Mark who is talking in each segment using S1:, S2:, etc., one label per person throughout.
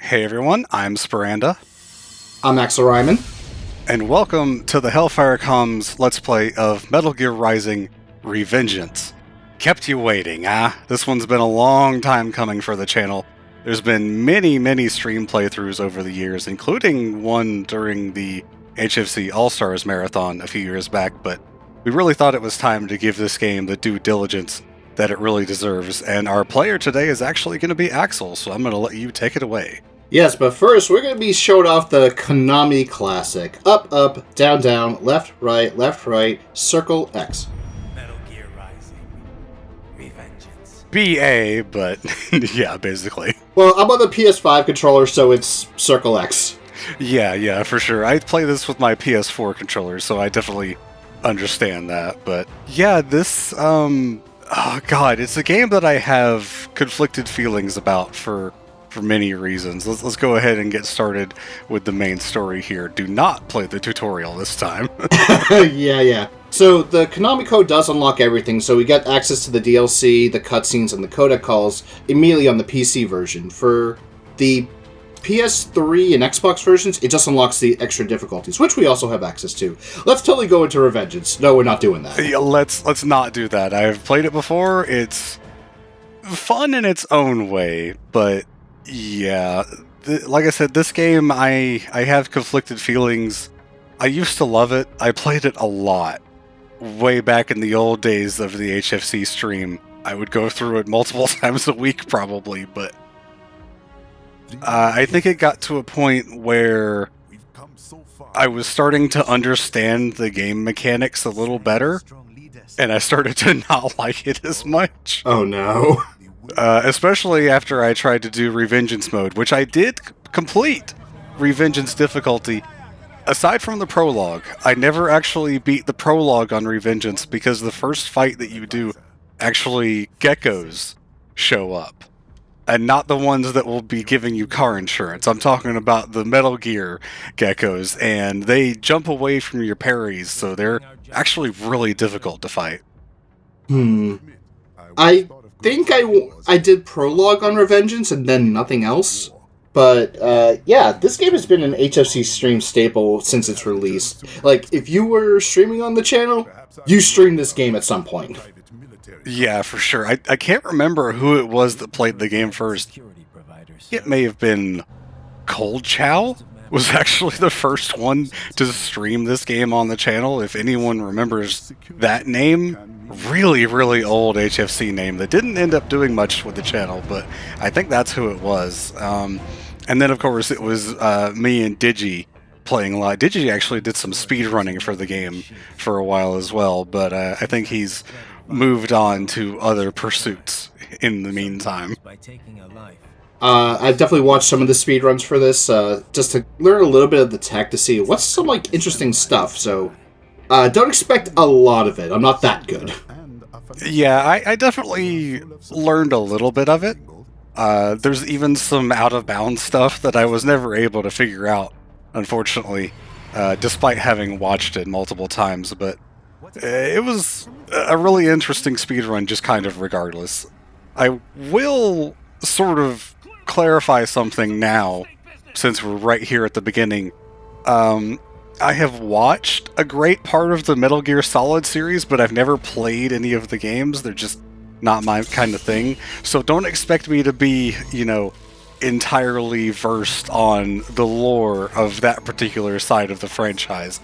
S1: Hey everyone, I'm Sporanda,
S2: I'm Axel Ryman.
S1: and welcome to the HellfireComms Let's Play of Metal Gear Rising Revengeance. Kept you waiting, This one's been a long time coming for the channel. There's been many stream playthroughs over the years, including one during the HFC All-Stars Marathon a few years back, but we really thought it was time to give this game the due diligence that it really deserves, and our player today is actually going to be Axel, so I'm going to let you take it away.
S2: Yes, but first we're going to be showing off the Konami classic. Up, up, down, down, left, right, circle X.
S3: Metal Gear Rising. Revengeance.
S1: BA, but yeah, basically.
S2: Well, I'm on the PS5 controller, so it's circle X.
S1: Yeah, for sure. I play this with my PS4 controller, so I definitely understand that. But yeah, this, oh god, it's a game that I have conflicted feelings about for many reasons. Let's go ahead and get started with the main story here. Do not play the tutorial this time.
S2: Yeah. So the Konami code does unlock everything, so we get access to the DLC, the cutscenes, and the codec calls immediately on the PC version. For the PS3 and Xbox versions, it just unlocks the extra difficulties, which we also have access to. Let's totally go into Revengeance. No, we're not doing that.
S1: Yeah, let's not do that. I've played it before. It's fun in its own way, but yeah, like I said, this game, I have conflicted feelings. I used to love it. I played it a lot. Way back in the old days of the HFC stream. I would go through it multiple times a week probably, but I think it got to a point where I was starting to understand the game mechanics a little better, and I started to not like it as much.
S2: Oh no.
S1: Especially after I tried to do Revengeance mode, which I did complete Revengeance difficulty. Aside from the prologue, I never actually beat the prologue on Revengeance because the first fight that you do, actually geckos show up. And not the ones that will be giving you car insurance. I'm talking about the Metal Gear geckos, and they jump away from your parries, so they're actually really difficult to fight.
S2: I think I did prologue on Revengeance and then nothing else. But, yeah, this game has been an HFC stream staple since its release. Like, if you were streaming on the channel, you streamed this game at some point.
S1: Yeah, for sure. I can't remember who it was that played the game first. It may have been Cold Chow was actually the first one to stream this game on the channel. If anyone remembers that name, really old HFC name that didn't end up doing much with the channel, but I think that's who it was. And then, of course, it was me and Digi playing live. Digi actually did some speed running for the game for a while as well, but I think he's moved on to other pursuits in the meantime.
S2: I've definitely watched some of the speedruns for this, just to learn a little bit of the tech to see what's some, interesting stuff, so don't expect a lot of it. I'm not that good.
S1: Yeah, I definitely learned a little bit of it. There's even some out-of-bounds stuff that I was never able to figure out, unfortunately, despite having watched it multiple times, but it was a really interesting speedrun just kind of regardless. I will sort of clarify something now, since we're right here at the beginning. I have watched a great part of the Metal Gear Solid series, but I've never played any of the games. They're just not my kind of thing. So don't expect me to be, entirely versed on the lore of that particular side of the franchise.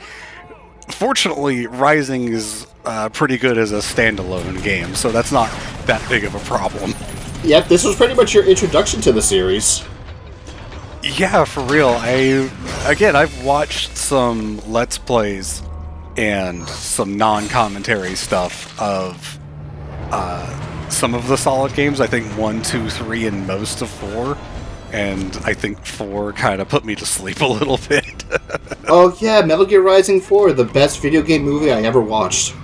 S1: Fortunately, Rising is pretty good as a standalone game, so that's not that big of a problem.
S2: Yep, this was pretty much your introduction to the series.
S1: Yeah, for real. I've watched some Let's Plays and some non-commentary stuff of some of the Solid games. I think 1, 2, 3, and most of 4. And I think 4 kind of put me to sleep a little bit.
S2: Oh yeah, Metal Gear Rising 4, the best video game movie I ever watched.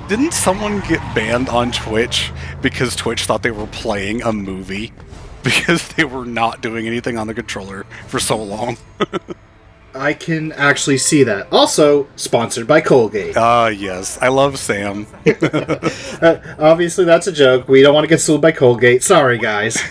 S1: Didn't someone get banned on Twitch because Twitch thought they were playing a movie? Because they were not doing anything on the controller for so long.
S2: I can actually see that. Also, sponsored by Colgate.
S1: Yes. I love Sam.
S2: Obviously, that's a joke. We don't want to get sued by Colgate. Sorry, guys.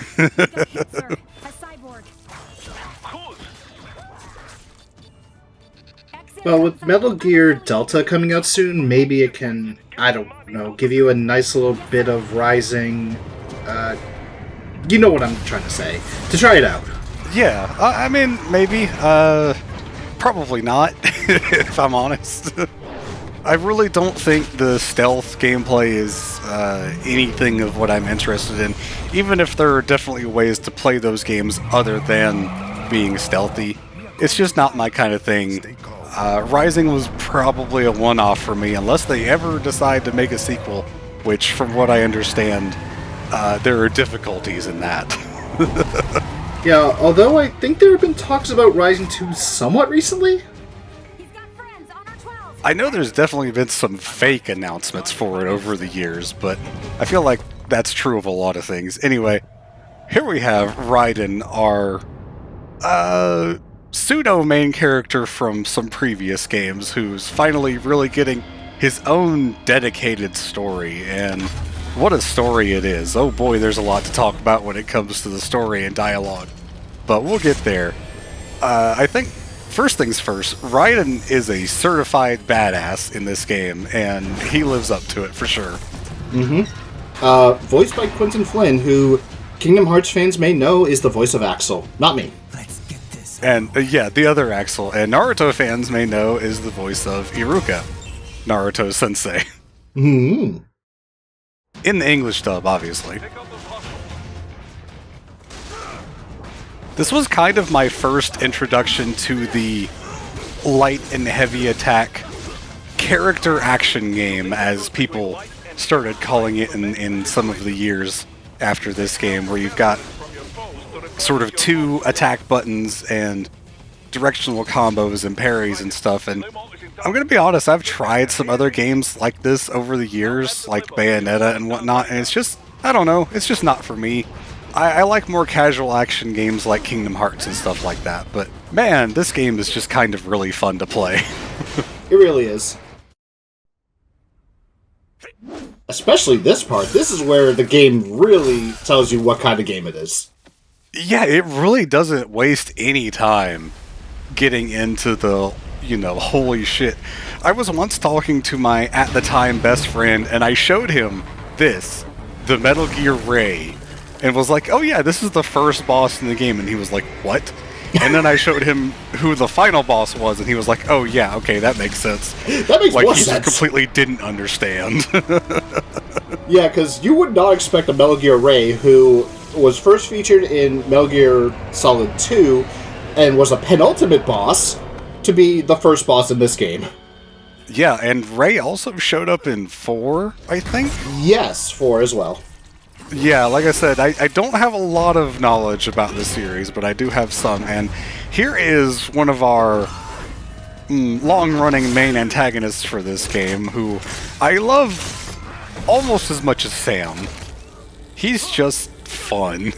S2: Well, with Metal Gear Delta coming out soon, maybe it can, I don't know, give you a nice little bit of Rising. You know what I'm trying to say. To try it out.
S1: Yeah, I mean, maybe. Probably not, if I'm honest. I really don't think the stealth gameplay is anything of what I'm interested in, even if there are definitely ways to play those games other than being stealthy. It's just not my kind of thing. Rising was probably a one-off for me, unless they ever decide to make a sequel, which, from what I understand, there are difficulties in that.
S2: Yeah, although I think there have been talks about Rising 2 somewhat recently.
S1: I know there's definitely been some fake announcements for it over the years, but I feel like that's true of a lot of things. Anyway, here we have Raiden, our pseudo-main character from some previous games, who's finally really getting his own dedicated story, and what a story it is. Oh boy, there's a lot to talk about when it comes to the story and dialogue, but we'll get there. I think, first things first, Raiden is a certified badass in this game, and he lives up to it for sure.
S2: Voiced by Quentin Flynn, who Kingdom Hearts fans may know is the voice of Axel, not me.
S1: And, yeah, the other Axel. And Naruto fans may know is the voice of Iruka, Naruto's sensei.
S2: Mm-hmm.
S1: In the English dub, obviously. This was kind of my first introduction to the light and heavy attack character action game, as people started calling it in some of the years after this game, where you've got sort of two attack buttons and directional combos and parries and stuff. And I'm gonna be honest, I've tried some other games like this over the years, like Bayonetta and whatnot, and it's just, I don't know, it's just not for me. I like more casual action games like Kingdom Hearts and stuff like that, but man, this game is just kind of really fun to play.
S2: It really is. Especially this part. This is where the game really tells you what kind of game it is.
S1: Yeah, it really doesn't waste any time getting into the, holy shit. I was once talking to my, at the time, best friend, and I showed him this, the Metal Gear Ray, and was like, oh yeah, this is the first boss in the game, and he was like, what? And then I showed him who the final boss was, and he was like, oh yeah, okay, that makes sense.
S2: That makes
S1: like,
S2: more
S1: he
S2: sense.
S1: Just completely didn't understand.
S2: Yeah, because you would not expect a Metal Gear Ray, who was first featured in Metal Gear Solid 2, and was a penultimate boss, to be the first boss in this game.
S1: Yeah, and Ray also showed up in 4, I think?
S2: Yes, 4 as well.
S1: Yeah, like I said, I don't have a lot of knowledge about this series, but I do have some, and here is one of our long-running main antagonists for this game, who I love almost as much as Sam. He's just fun.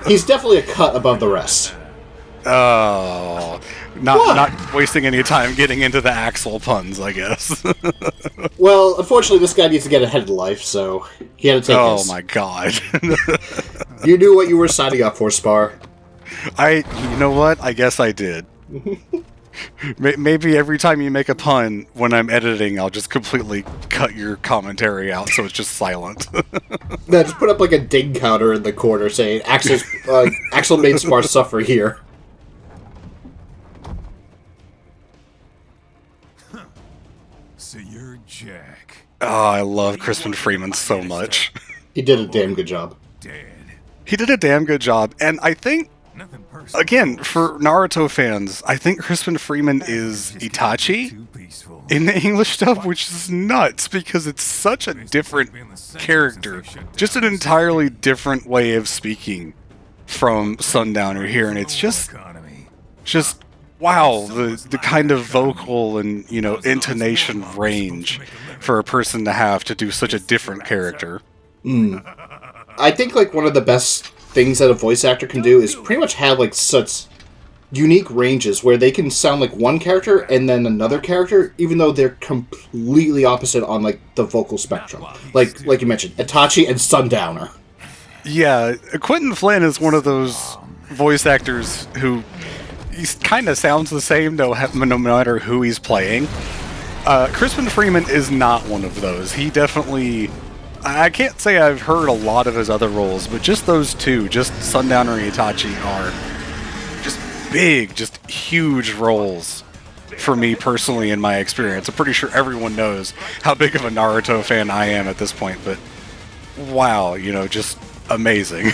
S2: He's definitely a cut above the rest.
S1: Oh, not wasting any time getting into the Axel puns, I guess.
S2: Well, unfortunately, this guy needs to get ahead of life, so he had to take his.
S1: Oh my god.
S2: You knew what you were signing up for, Spar.
S1: You know what? I guess I did. Maybe every time you make a pun, when I'm editing, I'll just completely cut your commentary out so it's just silent.
S2: No, just put up like a ding counter in the corner saying, Axel made Spar suffer here.
S3: So you're Jack.
S1: Oh, I love Crispin Freeman so much.
S2: He did a damn good job.
S3: Dead.
S1: He did a damn good job, and I think,
S3: Nothing personal.
S1: again, for Naruto fans, I think Crispin Freeman is Itachi
S3: Too peaceful.
S1: in the English dub, which is nuts, because it's such a different character. Just an entirely different way of speaking from Sundowner here, and it's just wow, the kind of vocal and, intonation range for a person to have to do such a different character.
S2: I think, like, one of the best things that a voice actor can do is pretty much have, like, such unique ranges where they can sound like one character and then another character, even though they're completely opposite on, like, the vocal spectrum. Like you mentioned, Itachi and Sundowner.
S1: Yeah, Quentin Flynn is one of those voice actors who he kind of sounds the same no matter who he's playing. Crispin Freeman is not one of those. He definitely... I can't say I've heard a lot of his other roles, but just those two, just Sundowner and Itachi, are just big, just huge roles for me personally in my experience. I'm pretty sure everyone knows how big of a Naruto fan I am at this point, but wow, just amazing.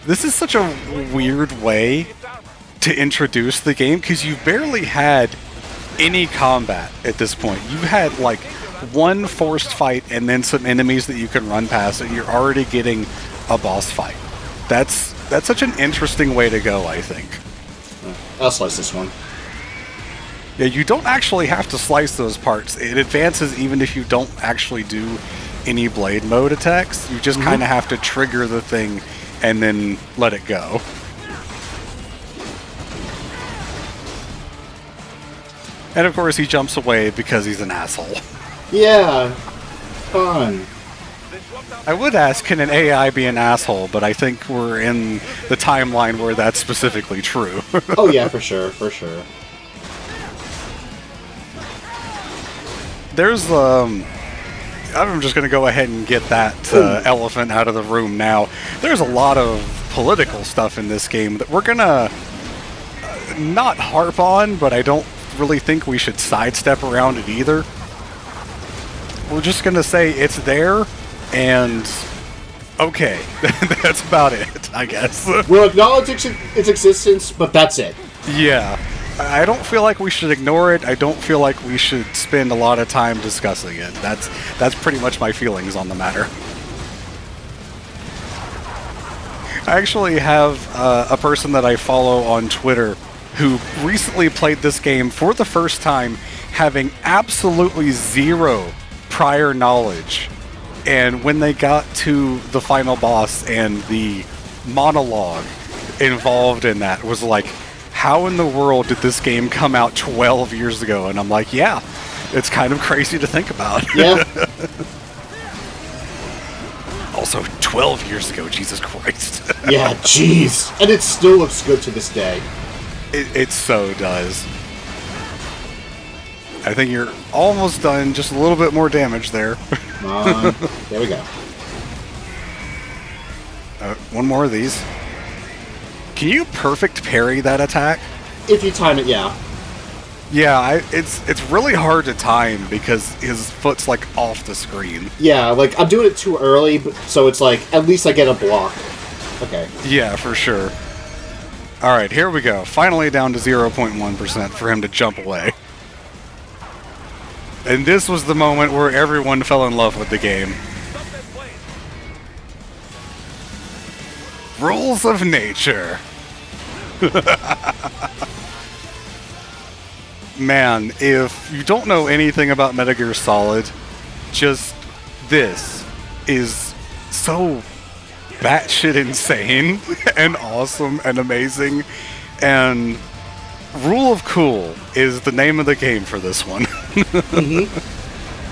S1: This is such a weird way to introduce the game, because you barely had any combat at this point. You've had like one forced fight and then some enemies that you can run past, and you're already getting a boss fight. That's such an interesting way to go, I think.
S2: I'll slice this one.
S1: Yeah, you don't actually have to slice those parts. It advances even if you don't actually do any blade mode attacks. You just kind of have to trigger the thing and then let it go. And of course he jumps away because he's an asshole.
S2: Yeah, fun.
S1: I would ask, can an AI be an asshole? But I think we're in the timeline where that's specifically true.
S2: Oh yeah, for sure, for sure.
S1: There's, I'm just going to go ahead and get that elephant out of the room now. There's a lot of political stuff in this game that we're going to not harp on, but I don't really think we should sidestep around it either. We're just going to say it's there, and okay, that's about it, I guess.
S2: We'll acknowledge its existence, but that's it.
S1: Yeah. I don't feel like we should ignore it. I don't feel like we should spend a lot of time discussing it. That's pretty much my feelings on the matter. I actually have a person that I follow on Twitter who recently played this game for the first time, having absolutely zero prior knowledge. And when they got to the final boss and the monologue involved in that was like, how in the world did this game come out 12 years ago? And I'm like, yeah, it's kind of crazy to think about.
S2: Yeah.
S1: Also, 12 years ago, Jesus Christ.
S2: Yeah, jeez. And it still looks good to this day.
S1: It so does. I think you're almost done. Just a little bit more damage there.
S2: Come on. There we go.
S1: One more of these. Can you perfect parry that attack?
S2: If you time it, yeah.
S1: Yeah, it's really hard to time because his foot's like off the screen.
S2: Yeah, like I'm doing it too early, so it's like at least I get a block. Okay.
S1: Yeah, for sure. All right, here we go. Finally down to 0.1% for him to jump away. And this was the moment where everyone fell in love with the game. Rules of nature. Man, if you don't know anything about Metal Gear Solid, just this is so batshit insane and awesome and amazing. And Rule of Cool is the name of the game for this one.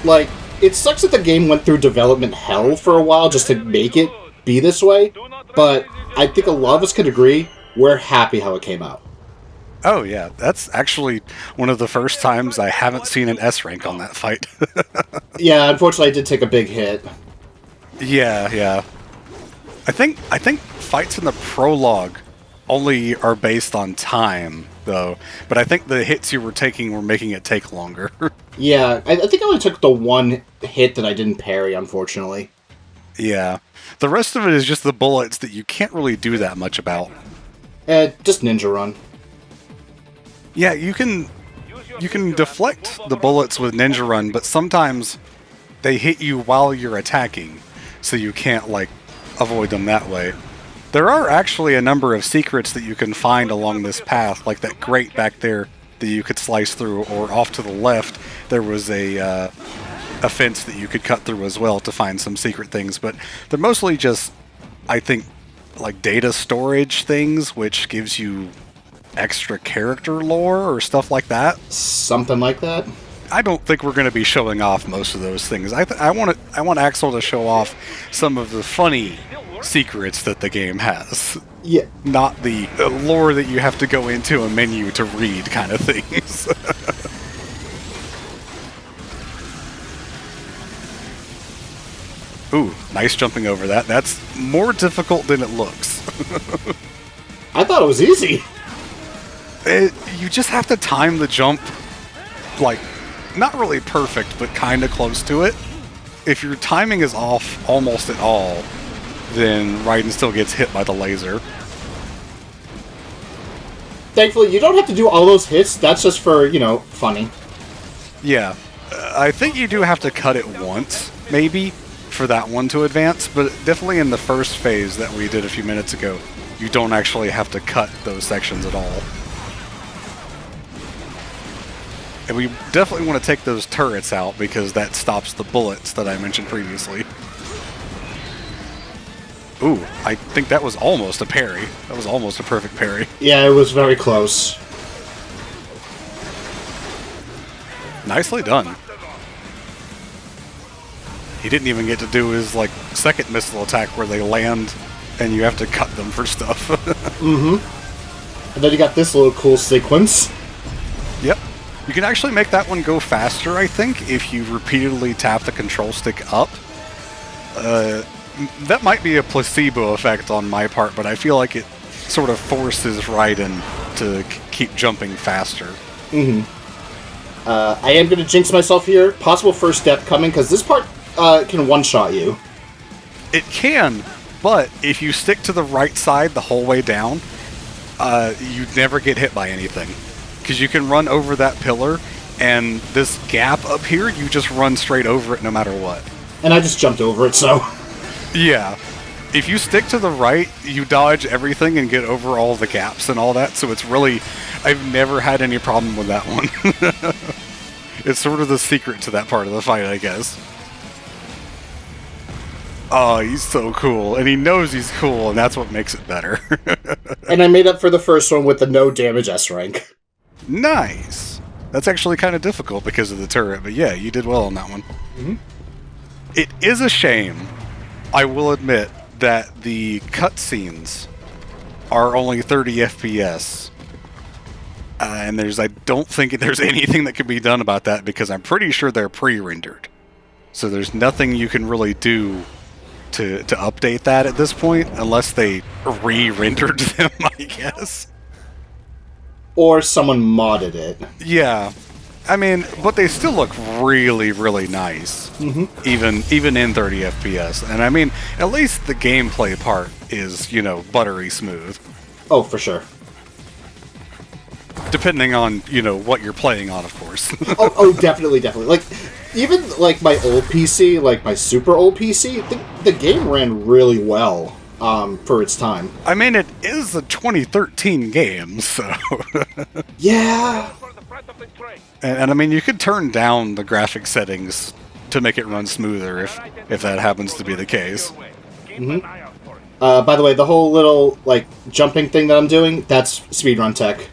S2: Like, it sucks that the game went through development hell for a while just to make it be this way, but I think a lot of us could agree we're happy how it came out.
S1: Oh yeah, that's actually one of the first times I haven't seen an S rank on that fight.
S2: Yeah, unfortunately I did take a big hit.
S1: Yeah. I think fights in the prologue only are based on time, though. But I think the hits you were taking were making it take longer.
S2: Yeah, I think I only took the one hit that I didn't parry, unfortunately.
S1: Yeah. The rest of it is just the bullets that you can't really do that much about.
S2: Just ninja run.
S1: Yeah, you can deflect the bullets with ninja run, but sometimes they hit you while you're attacking, so you can't, like, avoid them that way. There are actually a number of secrets that you can find along this path, like that grate back there that you could slice through, or off to the left there was a fence that you could cut through as well to find some secret things, but they're mostly just, I think, like data storage things, which gives you extra character lore or stuff like that.
S2: Something like that.
S1: I don't think we're going to be showing off most of those things. I want Axel to show off some of the funny secrets that the game has.
S2: Yeah.
S1: Not the lore that you have to go into a menu to read kind of things. Ooh, nice jumping over that. That's more difficult than it looks.
S2: I thought it was easy.
S1: You just have to time the jump, like, not really perfect, but kind of close to it. If your timing is off almost at all, then Raiden still gets hit by the laser.
S2: Thankfully, you don't have to do all those hits. That's just for, you know, funny.
S1: Yeah, I think you do have to cut it once, maybe, for that one to advance, but definitely in the first phase that we did a few minutes ago, you don't actually have to cut those sections at all. And we definitely want to take those turrets out because that stops the bullets that I mentioned previously. Ooh, I think that was almost a parry. That was almost a perfect parry.
S2: Yeah, it was very close.
S1: Nicely done. He didn't even get to do his, like, second missile attack where they land and you have to cut them for stuff.
S2: Mm-hmm. And then you got this little cool sequence.
S1: Yep. You can actually make that one go faster, I think, if you repeatedly tap the control stick up. That might be a placebo effect on my part, but I feel like it sort of forces Raiden to keep jumping faster.
S2: Mm-hmm. I am going to jinx myself here. Possible first step coming, because this part can one-shot you.
S1: It can, but if you stick to the right side the whole way down, you never get hit by anything. Because you can run over that pillar, and this gap up here, you just run straight over it no matter what.
S2: And I just jumped over it, so...
S1: Yeah. If you stick to the right, you dodge everything and get over all the gaps and all that, so it's really... I've never had any problem with that one. It's sort of the secret to that part of the fight, I guess. Oh, he's so cool, and he knows he's cool, and that's what makes it better.
S2: And I made up for the first one with the no damage S rank.
S1: Nice! That's actually kind of difficult because of the turret, but yeah, you did well on that one.
S2: Mm-hmm.
S1: It is a shame, I will admit, that the cutscenes are only 30 FPS. And I don't think there's anything that can be done about that because I'm pretty sure they're pre-rendered. So there's nothing you can really do to update that at this point, unless they re-rendered them, I guess.
S2: Or someone modded it.
S1: Yeah. I mean, but they still look really, really nice.
S2: Mm-hmm.
S1: Even in 30 FPS. And I mean, at least the gameplay part is, you know, buttery smooth.
S2: Oh, for sure.
S1: Depending on, you know, what you're playing on, of course.
S2: oh, definitely. Like, even, like, my old PC, like, my super old PC, the game ran really well, for its time.
S1: I mean, it is a 2013 game, so...
S2: Yeah.
S1: And I mean, you could turn down the graphic settings to make it run smoother if that happens to be the case.
S2: Mm-hmm. By the way, the whole little, like, jumping thing that I'm doing, that's speedrun tech.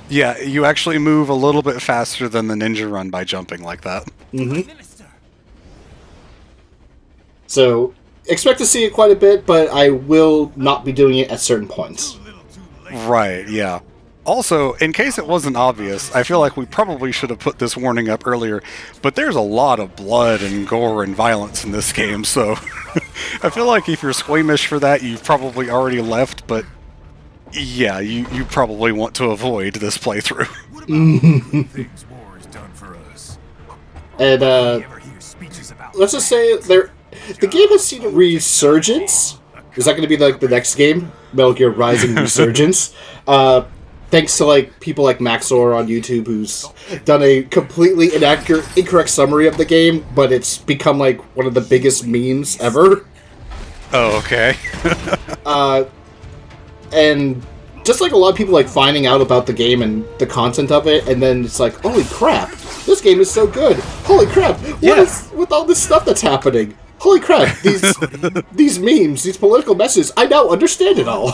S1: Yeah, you actually move a little bit faster than the ninja run by jumping like that.
S2: Mm-hmm. So, expect to see it quite a bit, but I will not be doing it at certain points.
S1: Right, yeah. Also, in case it wasn't obvious, I feel like we probably should have put this warning up earlier, but there's a lot of blood and gore and violence in this game, so I feel like if you're squeamish for that, you've probably already left, but yeah, you probably want to avoid this playthrough.
S3: Things war has done for us.
S2: And, let's just say the game has seen a resurgence. Is that going to be, like, the next game? Metal Gear Rising Resurgence? Thanks to, like, people like Maxor on YouTube who's done a completely incorrect summary of the game, but it's become, like, one of the biggest memes ever.
S1: Oh, okay.
S2: And just like a lot of people like finding out about the game and the content of it, and then it's like, holy crap, this game is so good. Holy crap, what is with all this stuff that's happening? Holy crap, these memes, these political messages, I now understand it all.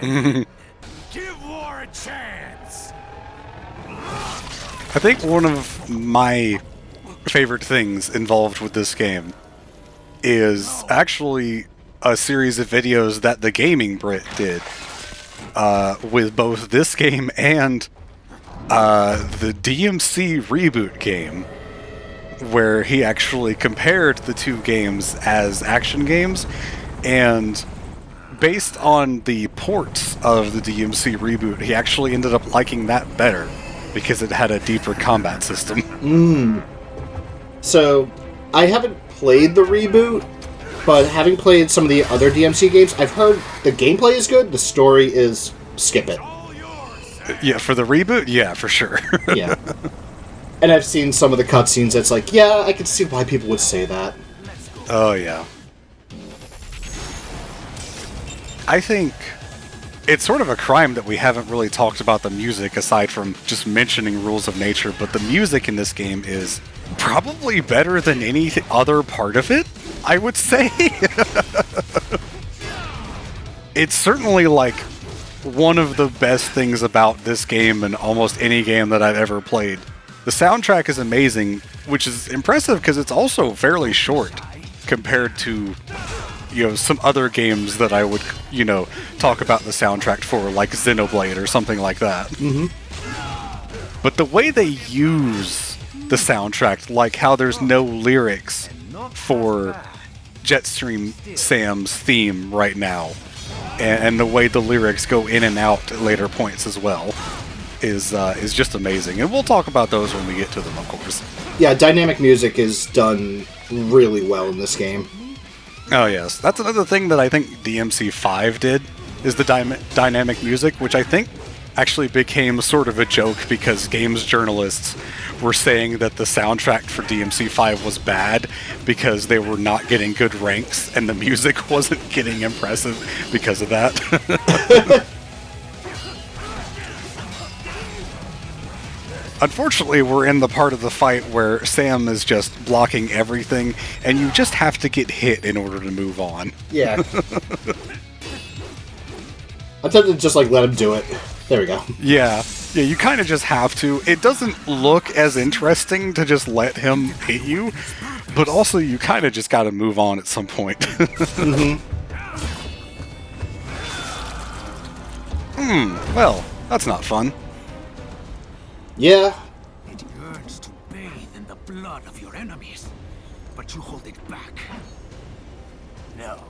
S3: Give war a chance.
S1: I think one of my favorite things involved with this game is actually a series of videos that the Gaming Brit did with both this game and the DMC reboot game, where he actually compared the two games as action games, and based on the ports of the DMC reboot, he actually ended up liking that better because it had a deeper combat system.
S2: So, I haven't played the reboot, but having played some of the other DMC games, I've heard the gameplay is good, the story is skip it.
S1: Yeah, for the reboot? Yeah, for sure.
S2: Yeah. And I've seen some of the cutscenes that's like, yeah, I can see why people would say that.
S1: Oh, yeah. I think it's sort of a crime that we haven't really talked about the music aside from just mentioning Rules of Nature, but the music in this game is probably better than any other part of it, I would say. It's certainly like one of the best things about this game and almost any game that I've ever played. The soundtrack is amazing, which is impressive because it's also fairly short compared to, you know, some other games that I would, you know, talk about the soundtrack for, like Xenoblade or something like that.
S2: Mm-hmm.
S1: But the way they use the soundtrack, like how there's no lyrics for Jetstream Sam's theme right now, and the way the lyrics go in and out at later points as well, is just amazing. And we'll talk about those when we get to them, of course.
S2: Yeah, dynamic music is done really well in this game.
S1: Oh yes, that's another thing that I think DMC5 did, is the dynamic music, which I think actually became sort of a joke because games journalists were saying that the soundtrack for DMC5 was bad because they were not getting good ranks and the music wasn't getting impressive because of that. Unfortunately, we're in the part of the fight where Sam is just blocking everything, and you just have to get hit in order to move on.
S2: Yeah. I'm tempted to just, like, let him do it. There we go.
S1: Yeah, you kind of just have to. It doesn't look as interesting to just let him hit you, but also you kind of just got to move on at some point. Well, that's not fun.
S2: Yeah.
S3: It yearns to bathe in the blood of your enemies, but you hold it back. No.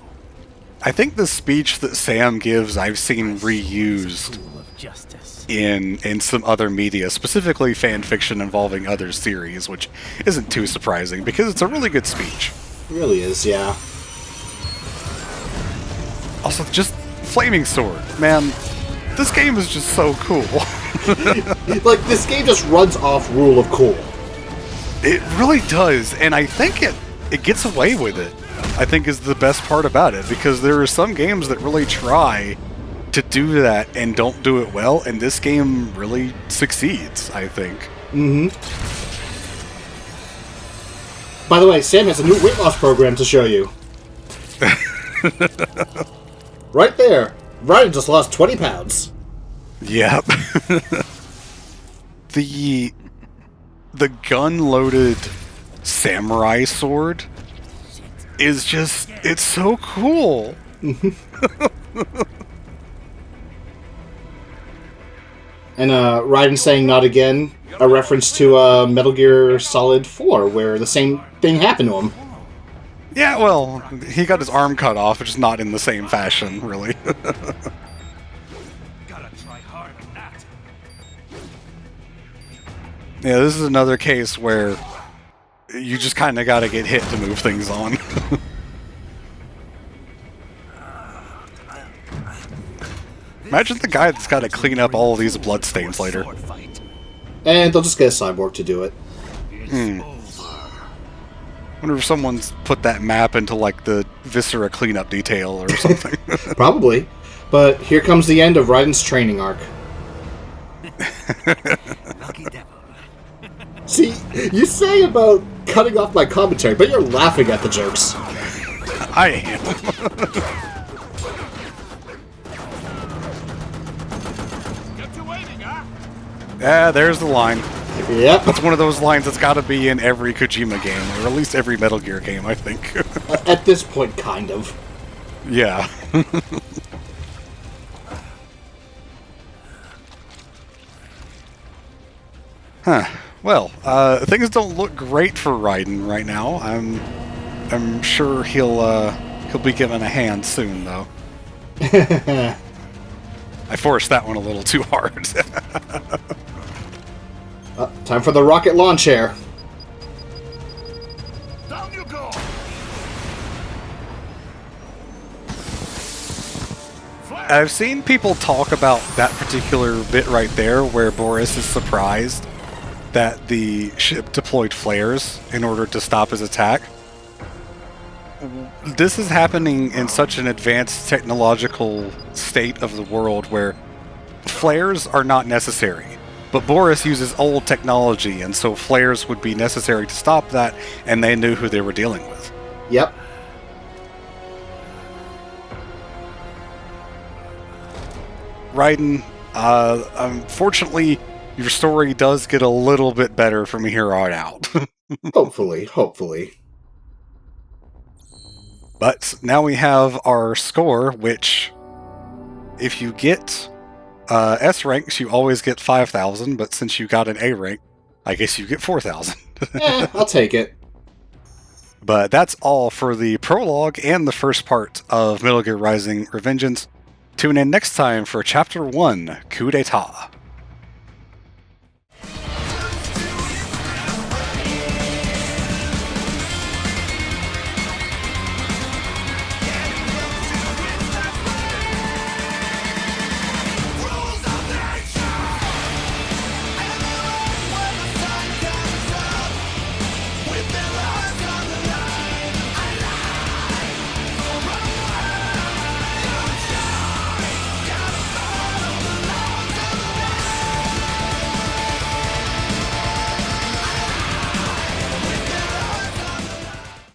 S1: I think the speech that Sam gives I've seen reused in some other media, specifically fan fiction involving other series, which isn't too surprising because it's a really good speech.
S2: It really is, yeah.
S1: Also, just Flaming Sword. Man, this game is just so cool.
S2: Like, this game just runs off rule of cool.
S1: It really does, and I think it gets away with it, I think is the best part about it, because there are some games that really try to do that and don't do it well, and this game really succeeds, I think.
S2: By the way, Sam has a new weight loss program to show you. Right there. Raiden just lost 20 pounds.
S1: Yep. The gun-loaded samurai sword is just, it's so cool.
S2: And Raiden saying not again, a reference to Metal Gear Solid 4, where the same thing happened to him.
S1: Yeah, well, he got his arm cut off, which is not in the same fashion, really.
S3: Gotta try harder than that.
S1: Yeah, this is another case where you just kind of got to get hit to move things on. Imagine the guy that's got to clean up all of these bloodstains later.
S2: And they'll just get a cyborg to do it.
S1: Wonder if someone's put that map into, like, the Viscera cleanup detail or something.
S2: Probably. But here comes the end of Raiden's training arc.
S3: Lucky devil.
S2: See, you say about cutting off my commentary, but you're laughing at the jokes.
S1: I am.
S3: Get to waiting, huh?
S1: Yeah, there's the line.
S2: Yep.
S1: It's one of those lines that's got to be in every Kojima game, or at least every Metal Gear game, I think.
S2: At this point, kind of.
S1: Yeah. Huh. Well, things don't look great for Raiden right now. I'm sure he'll be given a hand soon, though. I forced that one a little too hard.
S2: Time for the rocket launch air.
S3: Down you go!
S1: I've seen people talk about that particular bit right there where Boris is surprised that the ship deployed flares in order to stop his attack. This is happening in such an advanced technological state of the world where flares are not necessary. But Boris uses old technology, and so flares would be necessary to stop that, and they knew who they were dealing with.
S2: Yep.
S1: Raiden, unfortunately, your story does get a little bit better from here on out.
S2: Hopefully.
S1: But now we have our score, which, if you get S ranks, you always get 5,000, but since you got an A rank, I guess you get 4,000.
S2: I'll take it.
S1: But that's all for the prologue and the first part of Metal Gear Rising: Revengeance. Tune in next time for Chapter 1, Coup d'etat.